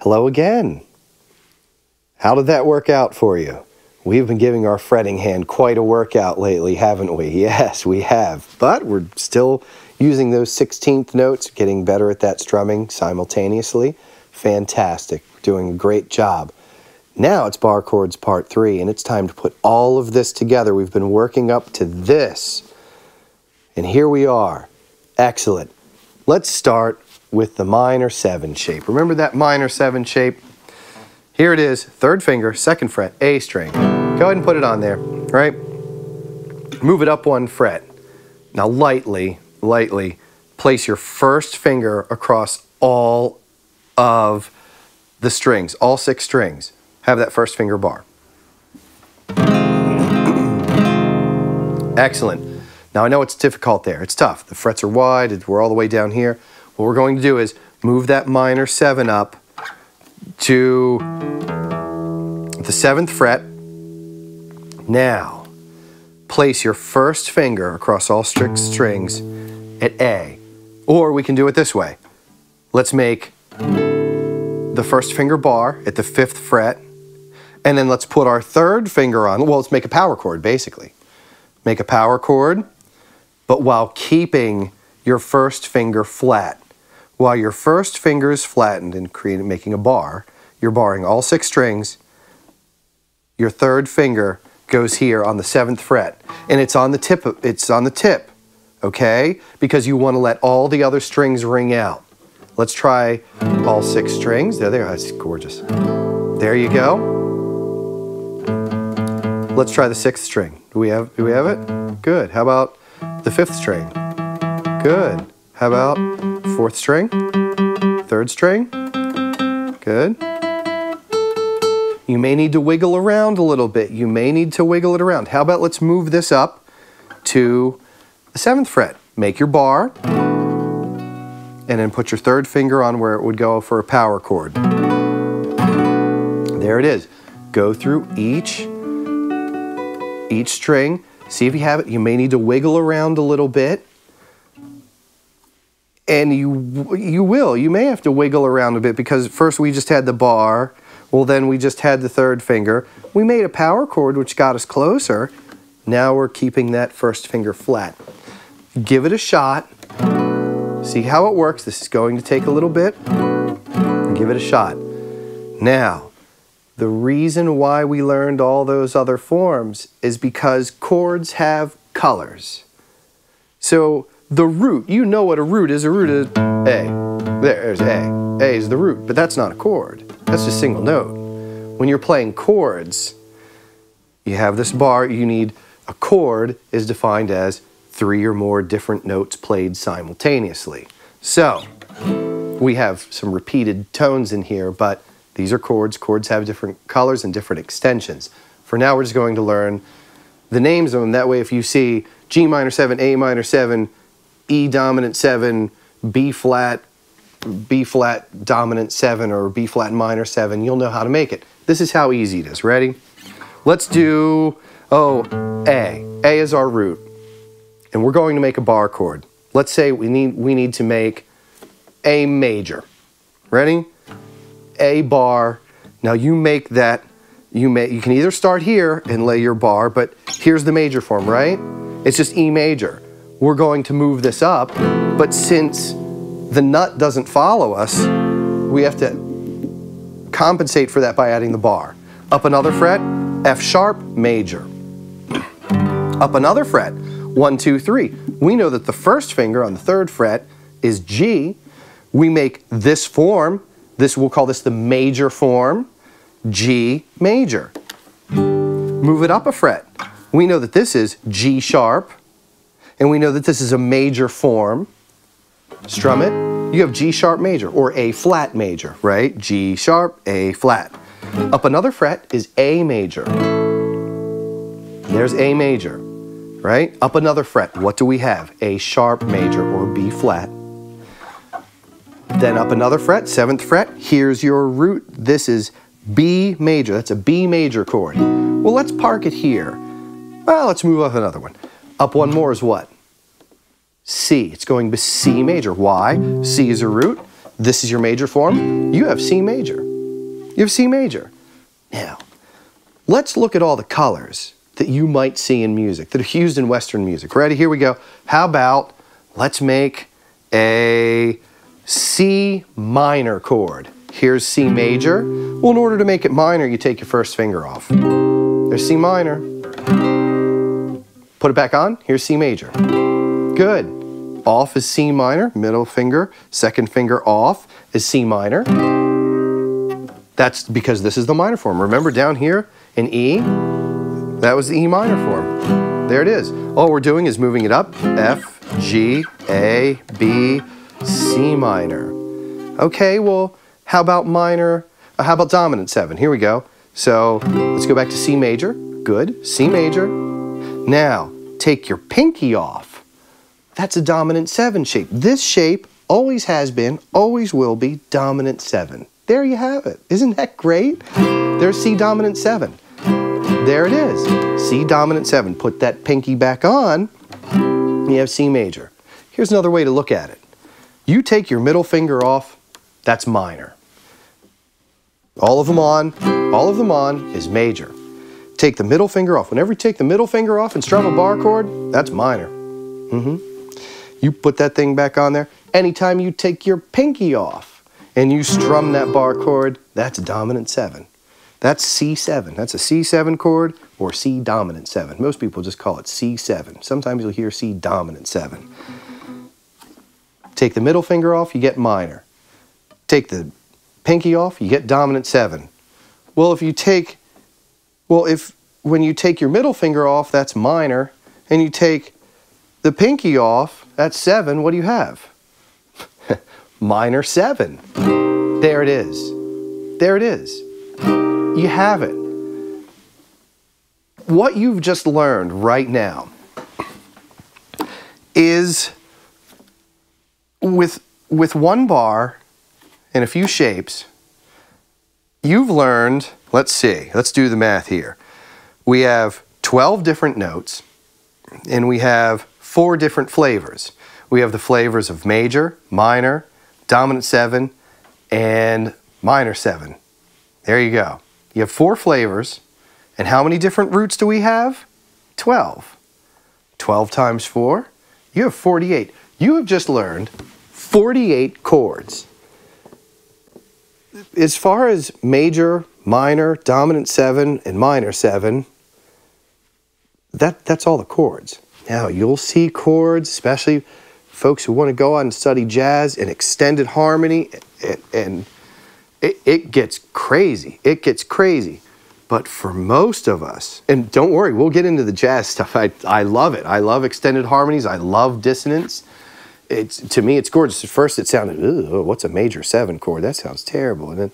Hello again. How did that work out for you? We've been giving our fretting hand quite a workout lately, haven't we? Yes, we have. But we're still using those 16th notes, getting better at that strumming simultaneously. Fantastic. Doing a great job. Now it's Barre Chords Part 3, and it's time to put all of this together. We've been working up to this. And here we are. Excellent. Let's start with the minor 7 shape. Remember that minor 7 shape? Here it is, 3rd finger, 2nd fret, A string. Go ahead and put it on there, right? Move it up 1 fret. Now lightly place your 1st finger across all of the strings, all 6 strings. Have that 1st finger bar. Excellent. Now I know it's difficult there, it's tough. The frets are wide, we're all the way down here. What we're going to do is move that minor 7 up to the 7th fret. Now, place your 1st finger across all 6 strings at A. Or we can do it this way. Let's make the 1st finger bar at the 5th fret, and then let's put our 3rd finger on. Well, let's make a power chord, basically. Make a power chord, but while keeping your 1st finger flat. While your 1st finger is flattened and making a bar, you're barring all 6 strings. Your 3rd finger goes here on the 7th fret, and it's on the tip. Okay? Because you want to let all the other strings ring out. Let's try all 6 strings. There they are. That's gorgeous. There you go. Let's try the 6th string. Do we have it? Good. How about the 5th string? Good. How about 4th string? 3rd string? Good. You may need to wiggle around a little bit. You may need to wiggle it around. How about let's move this up to the 7th fret. Make your bar, and then put your 3rd finger on where it would go for a power chord. There it is. Go through each string. See if you have it. You may need to wiggle around a little bit. And you may have to wiggle around a bit because first we just had the bar, well then we just had the 3rd finger. We made a power chord which got us closer. Now we're keeping that 1st finger flat. Give it a shot. See how it works. This is going to take a little bit. Give it a shot. Now, the reason why we learned all those other forms is because chords have colors. So the root, you know what a root is. A root is A. There's A. A is the root, but that's not a chord. That's just a single note. When you're playing chords, you have this bar, you need a chord is defined as 3 or more different notes played simultaneously. So, we have some repeated tones in here, but these are chords. Chords have different colors and different extensions. For now, we're just going to learn the names of them. That way, if you see G minor 7, A minor 7, E dominant 7, B flat dominant 7, or B flat minor 7, you'll know how to make it. This is how easy it is. Ready? Let's do, A. A is our root. And we're going to make a bar chord. Let's say we need to make A major. Ready? A bar. Now you make that, you can either start here and lay your bar, but here's the major form, right? It's just E major. We're going to move this up, but since the nut doesn't follow us, we have to compensate for that by adding the bar. Up another fret, F sharp, major. Up another fret, 1, 2, 3. We know that the 1st finger on the 3rd fret is G. We make this form, we'll call this the major form, G major. Move it up a fret. We know that this is G sharp, and we know that this is a major form. Strum it. You have G sharp major, or A flat major, right? G sharp, A flat. Up another fret is A major. There's A major, right? Up another fret, what do we have? A sharp major, or B flat. Then up another fret, 7th fret, here's your root. This is B major, that's a B major chord. Well, let's park it here. Well, let's move up another one. Up one more is what? C. It's going to C major. Why? C is a root. This is your major form. You have C major. You have C major. Now, let's look at all the colors that you might see in music, that are used in Western music. Ready? Here we go. How about let's make a C minor chord. Here's C major. Well, in order to make it minor, you take your first finger off. There's C minor. Put it back on. Here's C major. Good. Off is C minor, middle finger. Second finger off is C minor. That's because this is the minor form. Remember down here in E, that was the E minor form. There it is. All we're doing is moving it up. F, G, A, B, C minor. Okay, well, how about minor? How about dominant 7? Here we go. So let's go back to C major. Good. C major. Now, take your pinky off. That's a dominant 7 shape. This shape always has been, always will be dominant 7. There you have it. Isn't that great? There's C dominant 7. There it is. C dominant 7. Put that pinky back on. You have C major. Here's another way to look at it. You take your middle finger off, that's minor. All of them on is major. Take the middle finger off. Whenever you take the middle finger off and strum a bar chord, that's minor. You put that thing back on there. Anytime you take your pinky off and you strum that bar chord, that's dominant 7. That's C7. That's a C7 chord or C dominant 7. Most people just call it C7. Sometimes you'll hear C dominant 7. Take the middle finger off, you get minor. Take the pinky off, you get dominant 7. Well, when you take your middle finger off, that's minor, and you take the pinky off, that's 7, what do you have? Minor 7. There it is. There it is. You have it. What you've just learned right now is with one bar and a few shapes, you've learned, let's see, let's do the math here. We have 12 different notes and we have 4 different flavors. We have the flavors of major, minor, dominant 7, and minor 7. There you go. You have 4 flavors, and how many different roots do we have? 12. 12 times 4, you have 48. You have just learned 48 chords. As far as major, minor, dominant 7, and minor 7, that's all the chords. Now, you'll see chords, especially folks who want to go on and study jazz and extended harmony, and it gets crazy. It gets crazy. But for most of us, and don't worry, we'll get into the jazz stuff. I love it. I love extended harmonies. I love dissonance. To me, it's gorgeous. At first, it sounded, what's a major 7 chord? That sounds terrible. And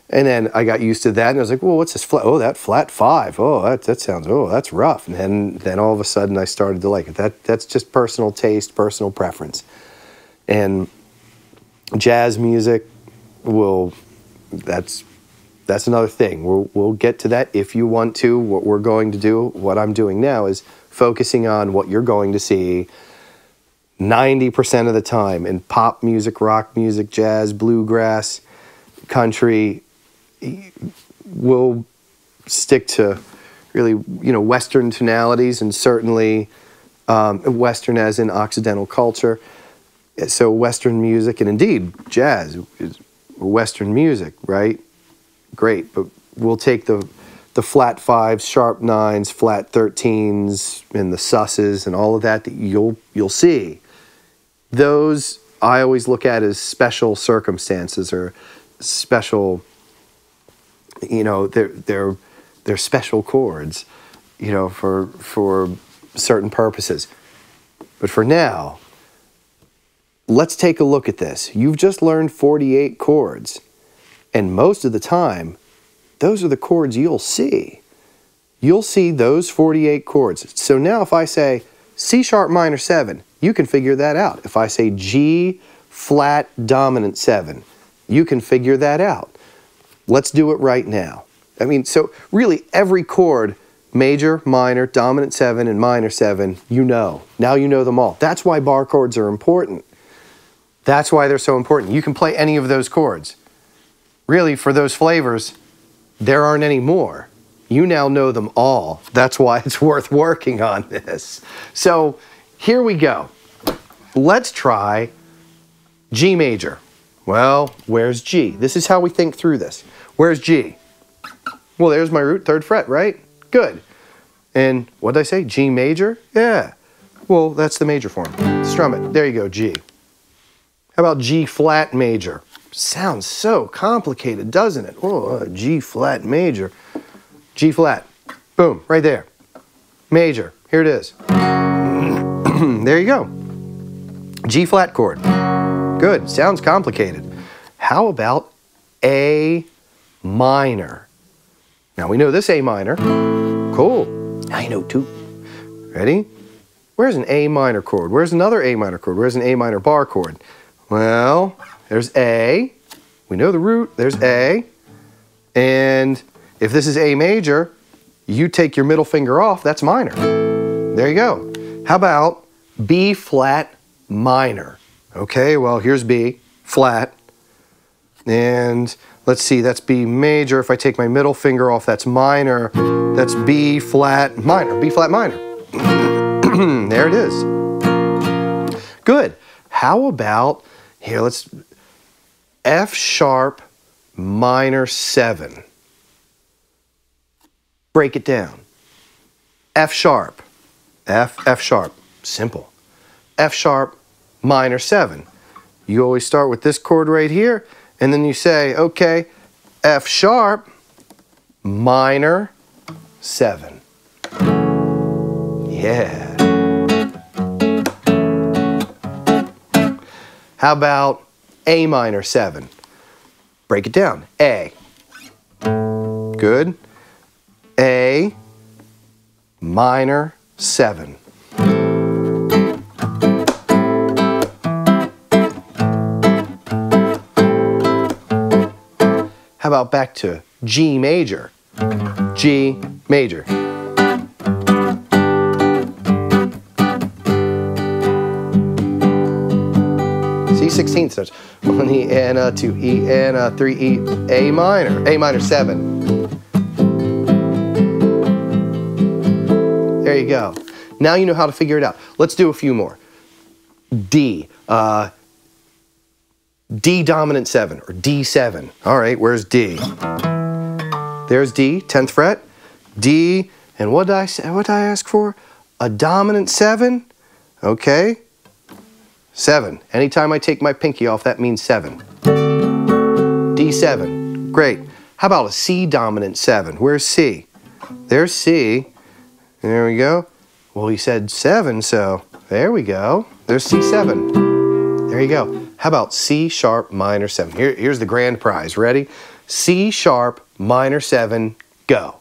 then I got used to that, and I was like, well, what's this flat? Oh, that flat 5. Oh, that sounds, that's rough. And then all of a sudden, I started to like it. That's just personal taste, personal preference. And jazz music that's another thing. We'll get to that if you want to. What we're going to do, what I'm doing now, is focusing on what you're going to see 90% of the time in pop music, rock music, jazz, bluegrass, country. We'll stick to really, Western tonalities, and certainly Western as in Occidental culture. So Western music, and indeed jazz is Western music, right? Great, but we'll take the flat 5s, sharp 9s, flat 13s, and the susses, and all of that you'll see. Those I always look at as special circumstances or special, they're special chords, for certain purposes. But for now, let's take a look at this. You've just learned 48 chords. And most of the time, those are the chords you'll see. You'll see those 48 chords. So now if I say C sharp minor 7, you can figure that out. If I say G flat dominant 7, you can figure that out. Let's do it right now. So really every chord, major, minor, dominant 7, and minor 7, Now you know them all. That's why bar chords are important. That's why they're so important. You can play any of those chords. Really, for those flavors, there aren't any more. You now know them all. That's why it's worth working on this. So here we go. Let's try G major. Well, where's G? This is how we think through this. Where's G? Well, there's my root, 3rd fret, right? Good. And what did I say? G major? Yeah. Well, that's the major form. Strum it. There you go, G. How about G flat major? Sounds so complicated, doesn't it? Oh, G flat major. G flat. Boom, right there. Major. Here it is. There you go. G flat chord. Good. Sounds complicated. How about A minor? Now we know this A minor. Cool. Now you know 2. Ready? Where's an A minor chord? Where's another A minor chord? Where's an A minor bar chord? Well, there's A. We know the root. There's A. And if this is A major, you take your middle finger off. That's minor. There you go. How about B flat minor? Okay, well, here's B flat. And let's see, that's B major. If I take my middle finger off, that's minor. That's B flat minor. B flat minor. There it is. Good. How about, here, let's, F sharp minor 7. Break it down. F sharp. F sharp. Simple. F sharp minor 7. You always start with this chord right here, and then you say, okay, F sharp minor 7. Yeah. How about A minor 7? Break it down. A. Good. A minor 7. How about back to G major? G major. C16 starts 1 E and a 2 E and a 3 E, A minor 7. There you go. Now you know how to figure it out. Let's do a few more. D. D dominant 7 or D7. All right, where's D? There's D, 10th fret. D, and what did I say? What did I ask for? A dominant 7? Okay. 7. Anytime I take my pinky off, that means 7. D7. Great. How about a C dominant 7? Where's C? There's C. There we go. Well, he said 7, so there we go. There's C7. There you go. How about C sharp minor 7? Here's the grand prize. Ready? C sharp minor 7, go.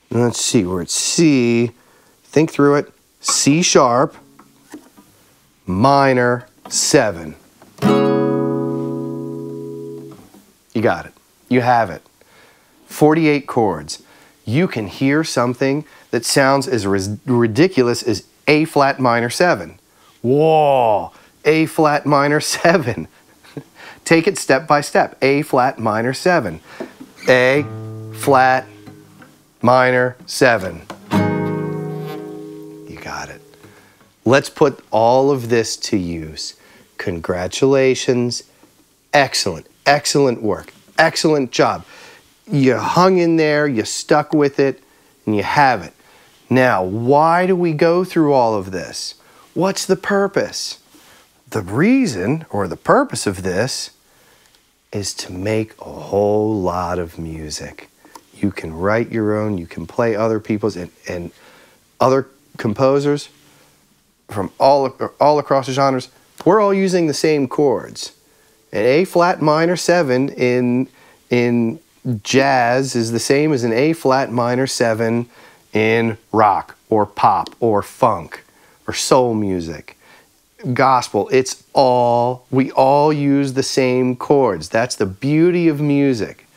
Let's see, where it's C. Think through it. C sharp minor 7. You got it. You have it. 48 chords. You can hear something that sounds as ridiculous as A flat minor 7. Whoa! A flat minor 7. Take it step by step. A flat minor 7. A flat minor 7. You got it. Let's put all of this to use. Congratulations. Excellent, excellent work. Excellent job. You hung in there, you stuck with it, and you have it. Now, why do we go through all of this? What's the purpose? The reason, or the purpose of this, is to make a whole lot of music. You can write your own, you can play other people's, and other composers from all across the genres, we're all using the same chords. An A flat minor 7 in jazz is the same as an A flat minor 7 in rock or pop or funk or soul music. Gospel, we all use the same chords. That's the beauty of music.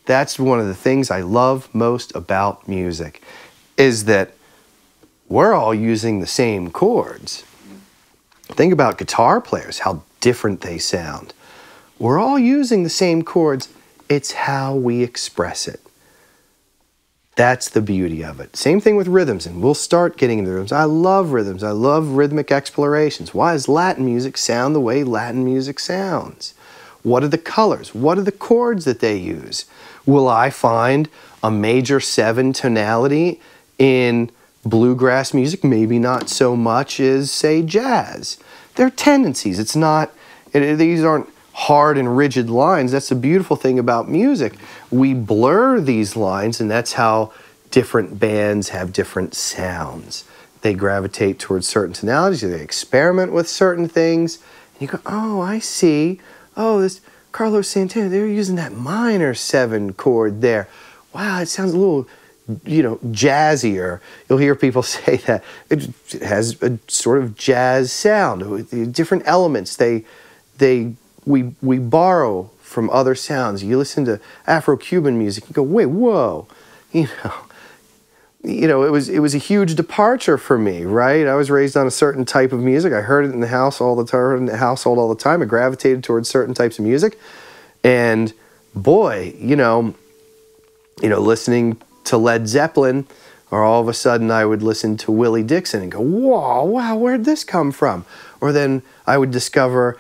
That's one of the things I love most about music, is that we're all using the same chords. Think about guitar players, how different they sound. We're all using the same chords. It's how we express it. That's the beauty of it. Same thing with rhythms, and we'll start getting into rhythms. I love rhythms. I love rhythmic explorations. Why does Latin music sound the way Latin music sounds? What are the colors? What are the chords that they use? Will I find a major 7 tonality in bluegrass music? Maybe not so much as, say, jazz. They're tendencies. It's not, these aren't hard and rigid lines. That's the beautiful thing about music. We blur these lines, and that's how different bands have different sounds. They gravitate towards certain tonalities, they experiment with certain things, and you go, oh, I see. Oh, this Carlos Santana, they were using that minor 7 chord there. Wow, it sounds a little, you know, jazzier. You'll hear people say that. It has a sort of jazz sound. With different elements, we borrow from other sounds. You listen to Afro-Cuban music, you go, wait, whoa. You know, it was a huge departure for me, right? I was raised on a certain type of music. I heard it in the house all the time, in the household all the time. I gravitated towards certain types of music. And boy, you know, listening to Led Zeppelin, or all of a sudden I would listen to Willie Dixon and go, whoa, wow, where'd this come from? Or then I would discovered,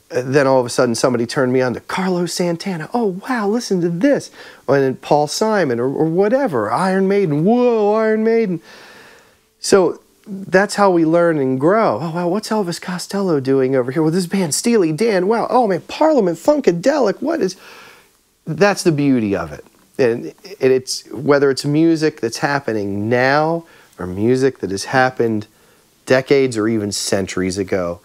then all of a sudden somebody turned me on to Carlos Santana. Oh, wow, listen to this. And then Paul Simon or whatever, Iron Maiden. Whoa, Iron Maiden. So that's how we learn and grow. Oh, wow, what's Elvis Costello doing over here? Well, this band, Steely Dan. Wow, oh, man, Parliament Funkadelic. That's the beauty of it. And it's, whether it's music that's happening now or music that has happened decades or even centuries ago,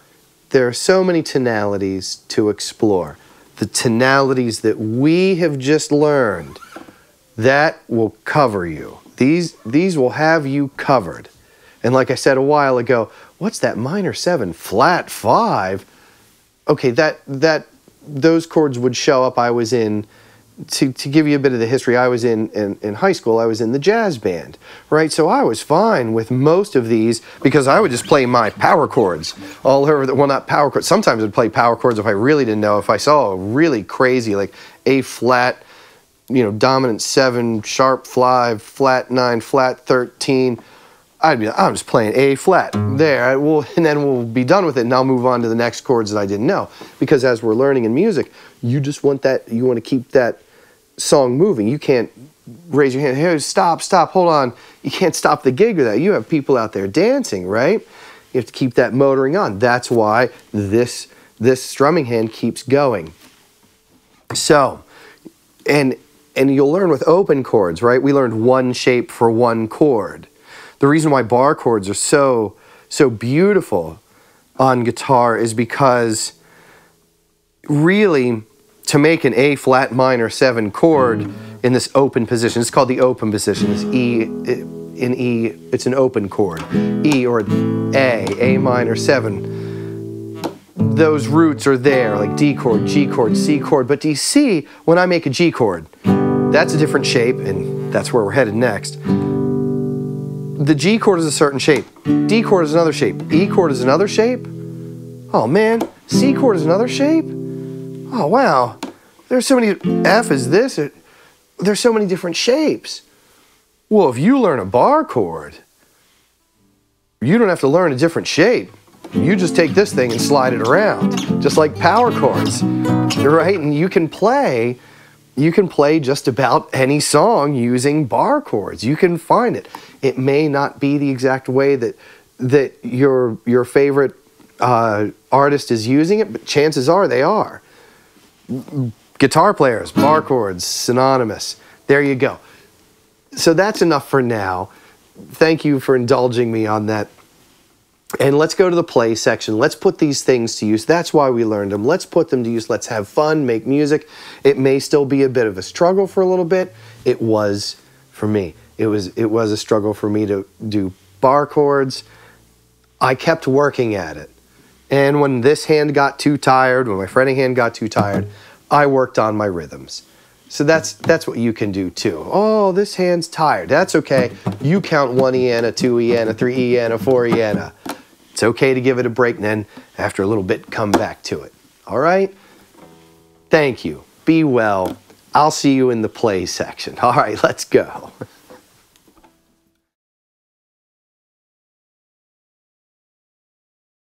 there are so many tonalities to explore. The tonalities that we have just learned, that will cover you. These will have you covered. And like I said a while ago, what's that minor 7, flat 5? Okay, those chords would show up. I was in, to give you a bit of the history, I was in high school, I was in the jazz band, right? So I was fine with most of these because I would just play my power chords all over, well, not power chords. Sometimes I'd play power chords if I really didn't know. If I saw a really crazy, like A flat, you know, dominant 7, sharp 5, flat 9, flat 13, I'm just playing A flat there. And then we'll be done with it, and I'll move on to the next chords that I didn't know. Because as we're learning in music, you just want that, you want to keep that song moving. You can't raise your hand, hey, stop, hold on. You can't stop the gig with that. You have people out there dancing, right? You have to keep that motoring on. That's why this strumming hand keeps going. So, and you'll learn with open chords, right? We learned one shape for one chord. The reason why bar chords are so beautiful on guitar is because really, to make an A flat minor 7 chord in this open position, it's called the open position. It's E, in E, it's an open chord. E or A minor 7. Those roots are there, like D chord, G chord, C chord. But do you see, when I make a G chord, that's a different shape, and that's where we're headed next. The G chord is a certain shape. D chord is another shape. E chord is another shape. Oh man, C chord is another shape. Oh wow, there's so many, F is this, there's so many different shapes. Well, if you learn a bar chord, you don't have to learn a different shape. You just take this thing and slide it around, just like power chords, right? And you can play just about any song using bar chords. You can find it. It may not be the exact way that your favorite artist is using it, but chances are they are. Guitar players, bar chords, synonymous. There you go. So that's enough for now. Thank you for indulging me on that. And let's go to the play section. Let's put these things to use. That's why we learned them. Let's put them to use. Let's have fun, make music. It may still be a bit of a struggle for a little bit. It was for me. It was a struggle for me to do bar chords. I kept working at it. And when this hand got too tired, when my fretting hand got too tired, I worked on my rhythms. So that's what you can do too. Oh, this hand's tired. That's okay. You count 1 Eana, 2 Eana, 3 Eana, 4 Eana. It's okay to give it a break, and then after a little bit, come back to it. All right? Thank you. Be well. I'll see you in the play section. All right, let's go.